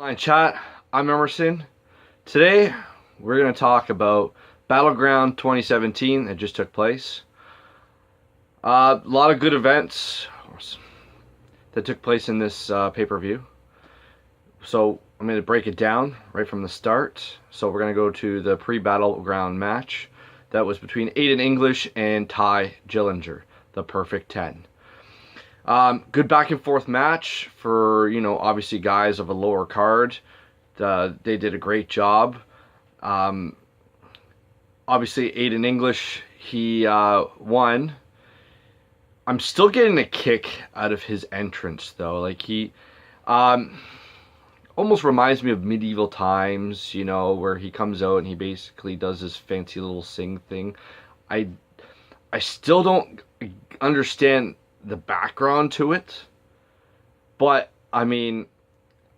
Hi chat, I'm Emerson. Today we're going to talk about Battleground 2017 that just took place. A lot of good events that took place in this pay-per-view. So I'm going to break it down right from the start. So we're going to go to the pre-Battleground match that was between Aiden English and Ty Gillinger, the Perfect 10. Good back and forth match for, obviously guys of a lower card. They did a great job. Obviously Aiden English, he won. I'm still getting a kick out of his entrance though. Like he almost reminds me of medieval times, where he comes out and he basically does this fancy little sing thing. I still don't understand the background to it, but I mean,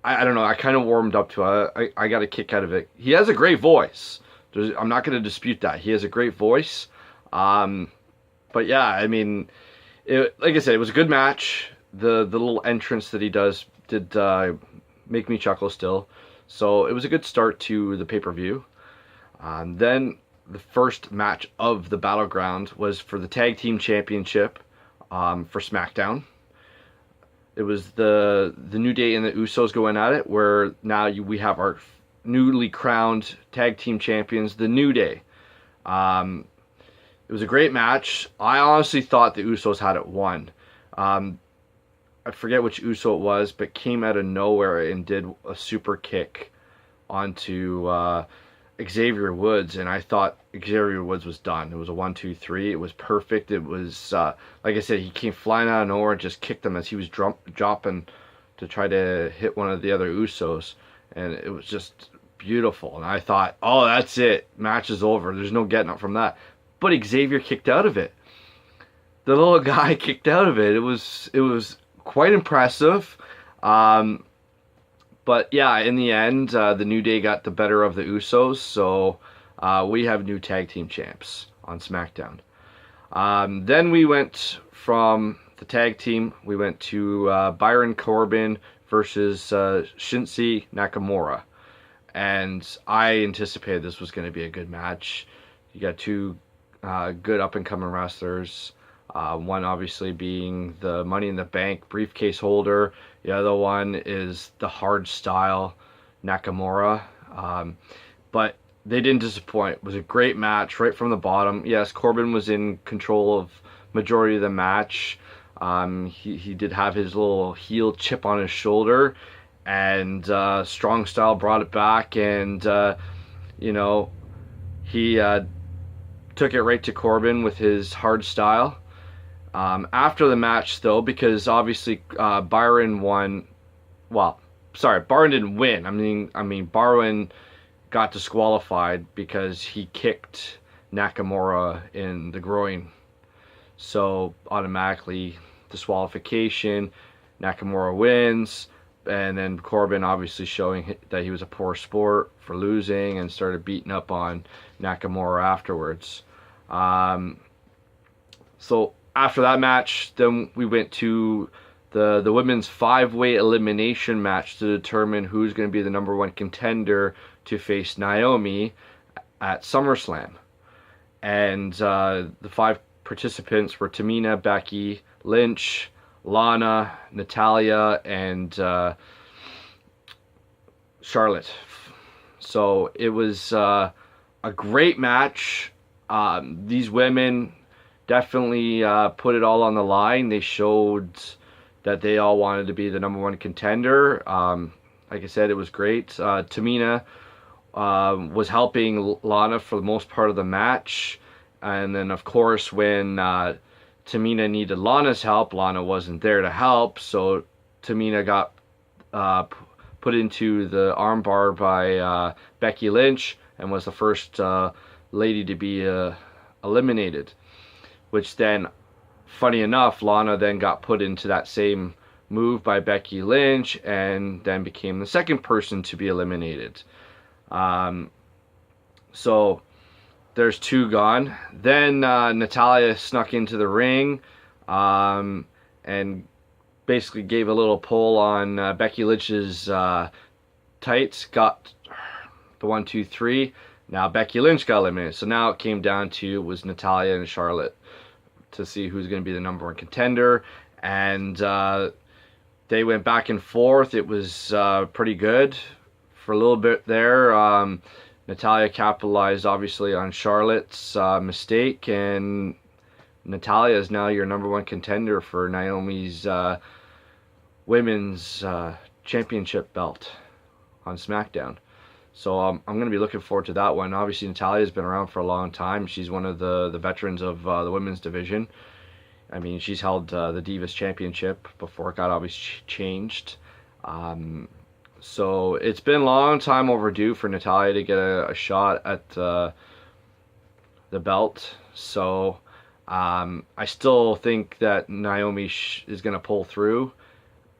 I don't know, I kind of warmed up to it. I got a kick out of it. He has a great voice. I'm not going to dispute that. He has a great voice. But yeah, I mean, like I said, it was a good match. The little entrance that he did make me chuckle still. So it was a good start to the pay-per-view. Then the first match of the Battleground was for the Tag Team Championship. For SmackDown. It was the New Day and the Usos going at it, where now we have our newly crowned tag team champions, the New Day. It was a great match. I honestly thought the Usos had it won. I forget which Uso it was, but came out of nowhere and did a super kick onto Xavier Woods, and I thought Xavier Woods was done. It was a 1-2-3. It was perfect. It was like I said, he came flying out of nowhere and just kicked him as he was dropping to try to hit one of the other Usos, and it was just beautiful. And I thought, oh, that's it, match is over, there's no getting up from that. But Xavier kicked out of it. The little guy kicked out of it. It was quite impressive. But yeah, in the end, the New Day got the better of the Usos, so we have new tag team champs on SmackDown. Then we went from the tag team, we went to Byron Corbin versus Shinsuke Nakamura. And I anticipated this was going to be a good match. You got two good up-and-coming wrestlers. One obviously being the Money in the Bank briefcase holder. The other one is the hard style Nakamura. But they didn't disappoint. It was a great match right from the bottom. Yes, Corbin was in control of majority of the match. He did have his little heel chip on his shoulder, and Strong Style brought it back, and he took it right to Corbin with his hard style. After the match, though, because obviously Byron won. Well, sorry, Byron didn't win. I mean, Byron got disqualified because he kicked Nakamura in the groin. So automatically disqualification. Nakamura wins, and then Corbin obviously showing that he was a poor sport for losing and started beating up on Nakamura afterwards. So after that match, then we went to the women's 5-way elimination match to determine who's going to be the number one contender to face Naomi at SummerSlam. And the 5 participants were Tamina, Becky Lynch, Lana, Natalya, and Charlotte. So it was a great match. These women definitely put it all on the line. They showed that they all wanted to be the number one contender. Like I said, it was great. Tamina was helping Lana for the most part of the match. And then, of course, when Tamina needed Lana's help, Lana wasn't there to help. So Tamina got put into the armbar by Becky Lynch and was the first lady to be eliminated. Which then, funny enough, Lana then got put into that same move by Becky Lynch and then became the second person to be eliminated. So there's 2 gone. Then Natalya snuck into the ring and basically gave a little pull on Becky Lynch's tights got the 1, 2, 3. Now Becky Lynch got eliminated. So now it came down to was Natalya and Charlotte to see who's going to be the number 1 contender. And they went back and forth. It was pretty good for a little bit there. Natalya capitalized obviously on Charlotte's mistake, and Natalya is now your number 1 contender for Naomi's women's championship belt on SmackDown. So I'm going to be looking forward to that one. Obviously, Natalya's been around for a long time. She's one of the veterans of the women's division. I mean, she's held the Divas Championship before it got obviously changed. So it's been a long time overdue for Natalya to get a shot at the belt. So I still think that Naomi is going to pull through.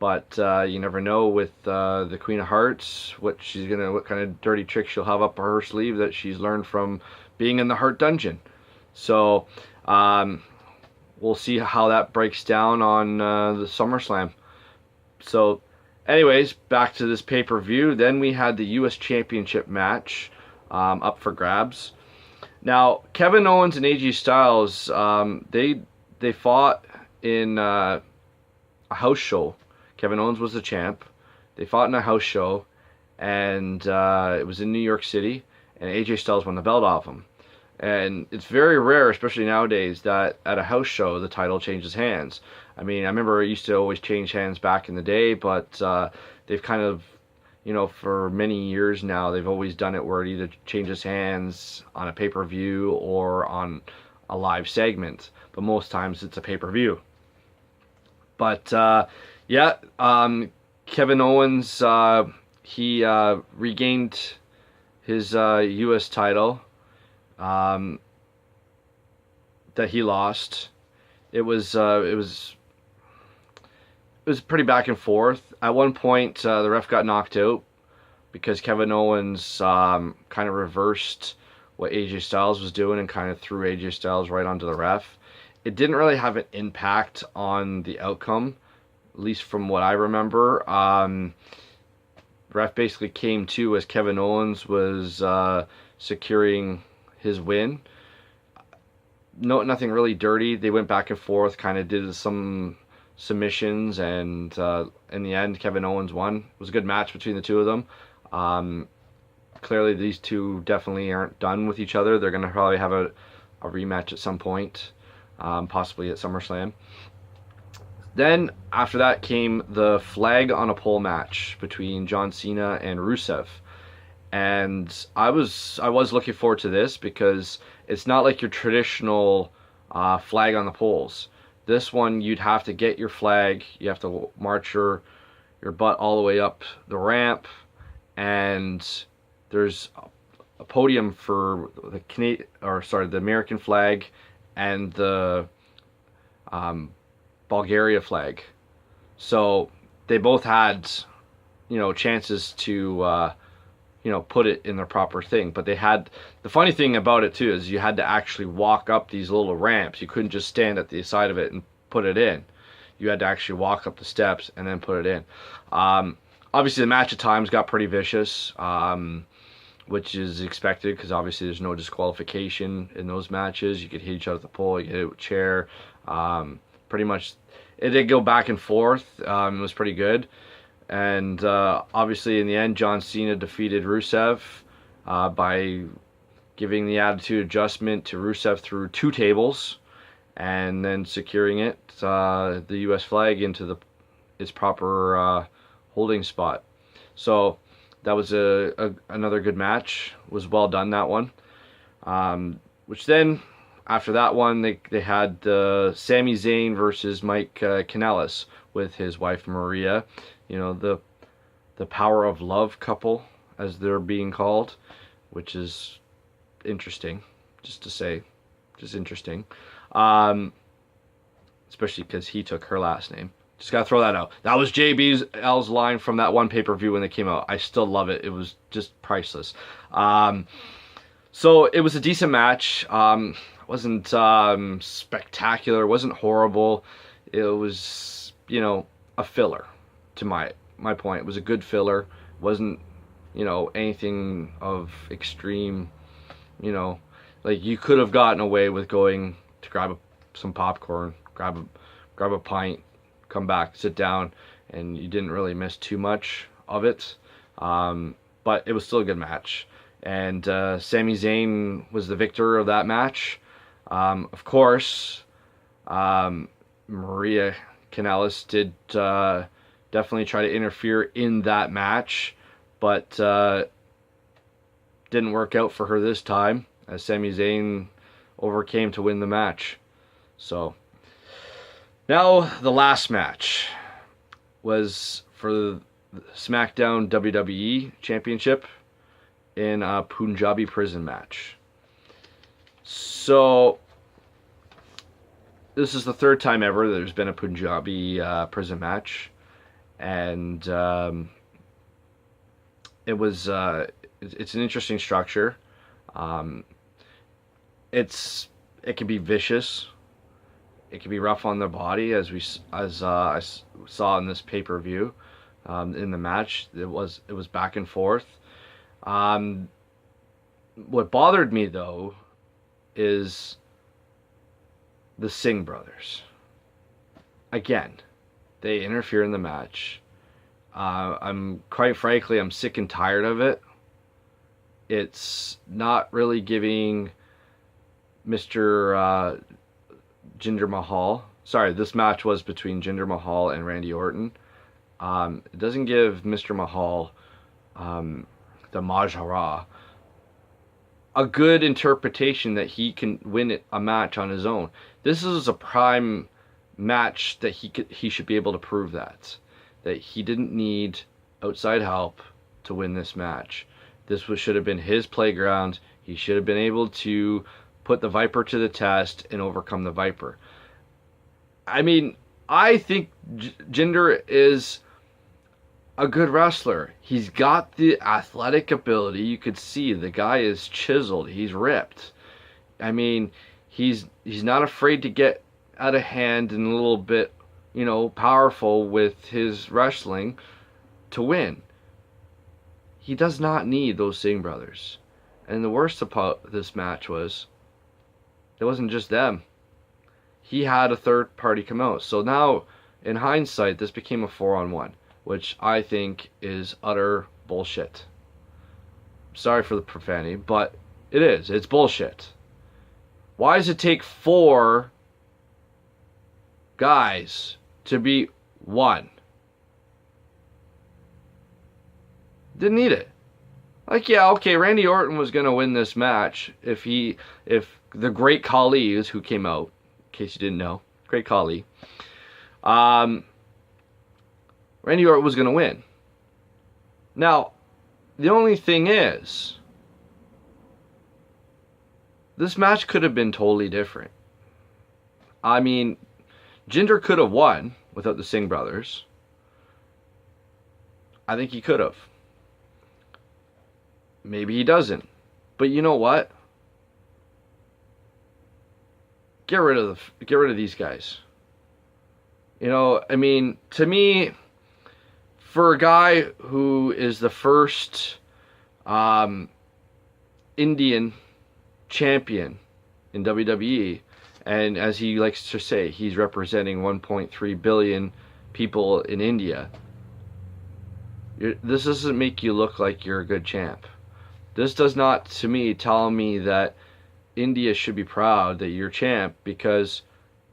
But you never know with the Queen of Hearts what kind of dirty tricks she'll have up her sleeve that she's learned from being in the Heart Dungeon. So we'll see how that breaks down on the SummerSlam. So, anyways, back to this pay-per-view. Then we had the U.S. Championship match up for grabs. Now, Kevin Owens and AJ Styles, they fought in a house show. Kevin Owens was the champ. They fought in a house show, and it was in New York City, and AJ Styles won the belt off him. And it's very rare, especially nowadays, that at a house show the title changes hands. I mean, I remember it used to always change hands back in the day, but they've kind of, for many years now, they've always done it where it either changes hands on a pay-per-view or on a live segment. But most times it's a pay-per-view. But Kevin Owens, he regained his U.S. title that he lost. It was pretty back and forth. At one point, the ref got knocked out because Kevin Owens kind of reversed what AJ Styles was doing and kind of threw AJ Styles right onto the ref. It didn't really have an impact on the outcome, at least from what I remember. Ref basically came to as Kevin Owens was securing his win. Nothing really dirty. They went back and forth, kind of did some submissions, and in the end, Kevin Owens won. It was a good match between the two of them. Clearly, these two definitely aren't done with each other. They're going to probably have a rematch at some point, possibly at SummerSlam. Then, after that, came the flag on a pole match between John Cena and Rusev. And I was looking forward to this because it's not like your traditional flag on the poles. This one, you'd have to get your flag, you have to march your butt all the way up the ramp, and there's a podium for the American flag and the Bulgaria flag. So they both had, chances to, put it in the proper thing. But they had, the funny thing about it too is you had to actually walk up these little ramps. You couldn't just stand at the side of it and put it in. You had to actually walk up the steps and then put it in. Obviously the match at times got pretty vicious, which is expected because obviously there's no disqualification in those matches. You could hit each other with the pole, you could hit it with a chair. Pretty much it did go back and forth. It was pretty good. And obviously in the end, John Cena defeated Rusev by giving the attitude adjustment to Rusev through 2 tables and then securing it, the U.S. flag into its proper holding spot. So that was another good match. It was well done, that one. Which then, after that one, they had Sami Zayn versus Mike Canales with his wife Maria. The power of love couple, as they're being called, which is interesting, just interesting. Especially because he took her last name. Just gotta throw that out. That was JBL's line from that one pay-per-view when they came out. I still love it. It was just priceless. So it was a decent match. It wasn't spectacular. It wasn't horrible. It was, a filler. To my point, it was a good filler. It wasn't anything of extreme, you know, like you could have gotten away with going to grab some popcorn, grab a pint, come back, sit down, and you didn't really miss too much of it. But it was still a good match. And Sami Zayn was the victor of that match. Of course, Maria Canales did definitely try to interfere in that match, but didn't work out for her this time, as Sami Zayn overcame to win the match. So, now the last match was for the SmackDown WWE Championship in a Punjabi prison match. So, this is the third time ever there's been a Punjabi prison match, and it's an interesting structure. It can be vicious. It can be rough on the body, as I saw in this pay-per-view. In the match, it was back and forth. What bothered me though is the Singh brothers. Again, they interfere in the match. I'm quite frankly, I'm sick and tired of it. It's not really giving Mr. Jinder Mahal. Sorry, this match was between Jinder Mahal and Randy Orton. It doesn't give Mr. Mahal, the Mahara, a good interpretation that he can win a match on his own. This is a prime match that he should be able to prove that he didn't need outside help to win this match. Should have been his playground. He should have been able to put the Viper to the test and overcome the Viper. I mean, I think Jinder is a good wrestler. He's got the athletic ability. You could see the guy is chiseled. He's ripped. I mean, he's not afraid to get out of hand and a little bit, powerful with his wrestling to win. He does not need those Singh brothers. And the worst about this match was, it wasn't just them. He had a third party come out. So now, in hindsight, this became a 4-on-1, which I think is utter bullshit. Sorry for the profanity, but it is. It's bullshit. Why does it take 4 guys to beat 1? Didn't need it. Like, yeah, okay, Randy Orton was going to win this match if the Great Khali is who came out, in case you didn't know. Great Khali. Randy Orton was going to win. Now, the only thing is, this match could have been totally different. I mean, Jinder could have won without the Singh brothers. I think he could have. Maybe he doesn't. But you know what? Get rid of these guys. I mean, to me, for a guy who is the first Indian champion in WWE, and as he likes to say, he's representing 1.3 billion people in India, this doesn't make you look like you're a good champ. This does not, to me, tell me that India should be proud that you're champ, because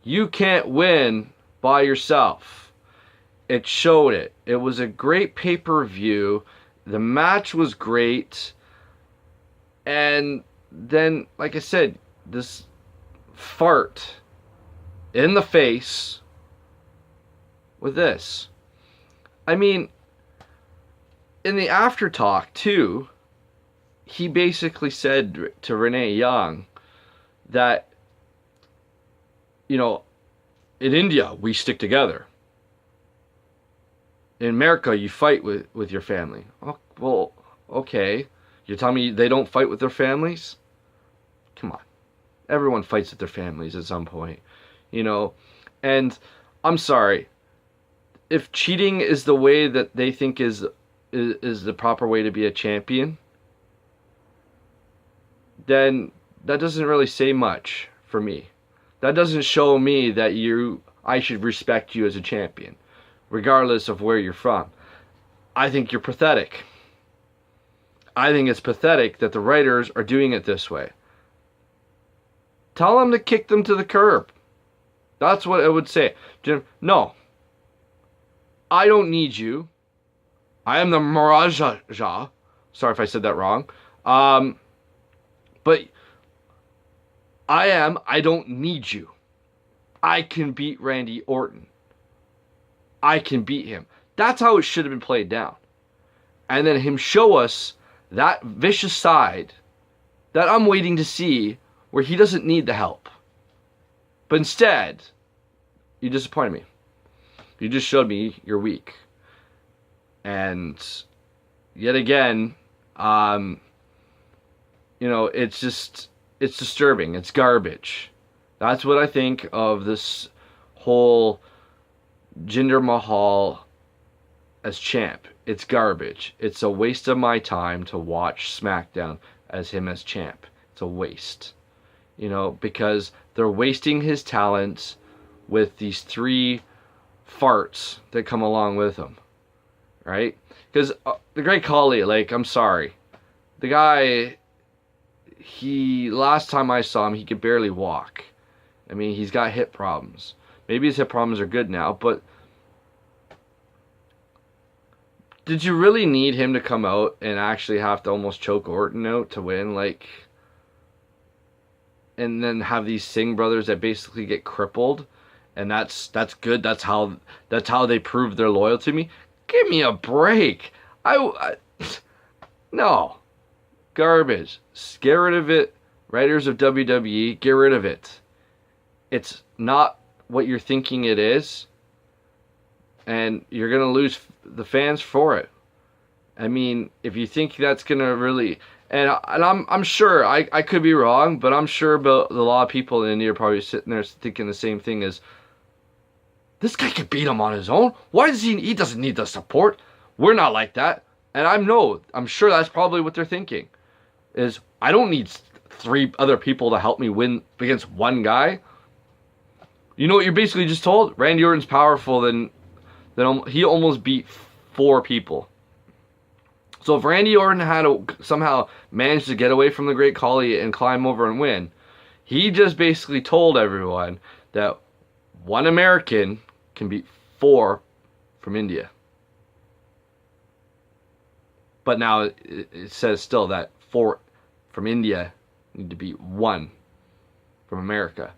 you can't win by yourself. It showed it. It was a great pay-per-view. The match was great. And then, like I said, this fart in the face with this. I mean, in the after talk, too, he basically said to Renee Young that, in India, we stick together. In America, you fight with your family. Oh, well, okay. You're telling me they don't fight with their families? Come on. Everyone fights with their families at some point. And I'm sorry. If cheating is the way that they think is is the proper way to be a champion, then that doesn't really say much for me. That doesn't show me that I should respect you as a champion, regardless of where you're from. I think you're pathetic. I think it's pathetic that the writers are doing it this way. Tell them to kick them to the curb. That's what I would say. No. I don't need you. I am the Maharaja. Sorry if I said that wrong. But I don't need you. I can beat Randy Orton. I can beat him. That's how it should have been played down. And then him show us that vicious side that I'm waiting to see, where he doesn't need the help. But instead, you disappointed me. You just showed me you're weak. And yet again, it's disturbing. It's garbage. That's what I think of this whole Jinder Mahal as champ. It's garbage. It's a waste of my time to watch SmackDown as him as champ. It's a waste. Because they're wasting his talent with these 3 farts that come along with him. Right? Because the Great Khali, I'm sorry. The guy, last time I saw him, he could barely walk. I mean, he's got hip problems. Maybe his hip problems are good now, but did you really need him to come out and actually have to almost choke Orton out to win? And then have these Singh brothers that basically get crippled, and that's good. That's how they prove their loyalty to me. Give me a break. No. Garbage. Get rid of it. Writers of WWE, get rid of it. It's not what you're thinking it is. And you're going to lose the fans for it. I mean, if you think that's going to really... And I'm sure, I could be wrong, but I'm sure about a lot of people in India are probably sitting there thinking the same thing as, this guy can beat him on his own. Why does he doesn't need the support. We're not like that. And I'm sure that's probably what they're thinking. Is, I don't need 3 other people to help me win against one guy. You know what you're basically just told? Randy Orton's powerful than he almost beat 4 people. So if Randy Orton had somehow managed to get away from the Great Khali and climb over and win, he just basically told everyone that 1 American can beat 4 from India. But now it says still that 4 from India need to beat 1 from America.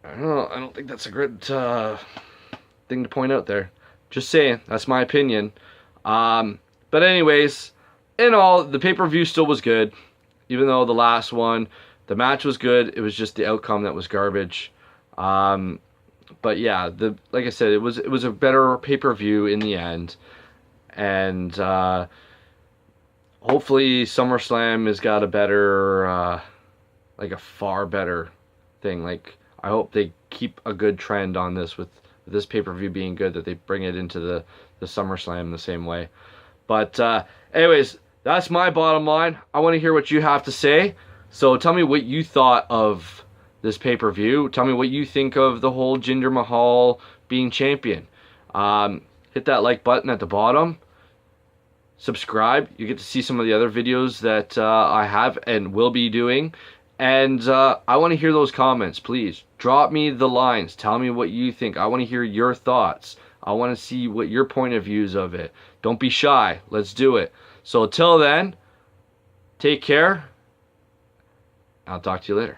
I don't think that's a good thing to point out there. Just saying, that's my opinion. But anyways, in all, the pay-per-view still was good. Even though the last one, the match was good, it was just the outcome that was garbage. But yeah, like I said, it was a better pay-per-view in the end. And hopefully SummerSlam has got a better, a far better thing. I hope they keep a good trend on this with this pay-per-view being good, that they bring it into the SummerSlam the same way. But anyways, that's my bottom line. I want to hear what you have to say. So tell me what you thought of this pay-per-view. Tell me what you think of the whole Jinder Mahal being champion. Hit that like button at the bottom. Subscribe. You get to see some of the other videos that I have and will be doing. And I want to hear those comments, please. Drop me the lines. Tell me what you think. I want to hear your thoughts. I want to see what your point of views of it. Don't be shy. Let's do it. So until then, take care. I'll talk to you later.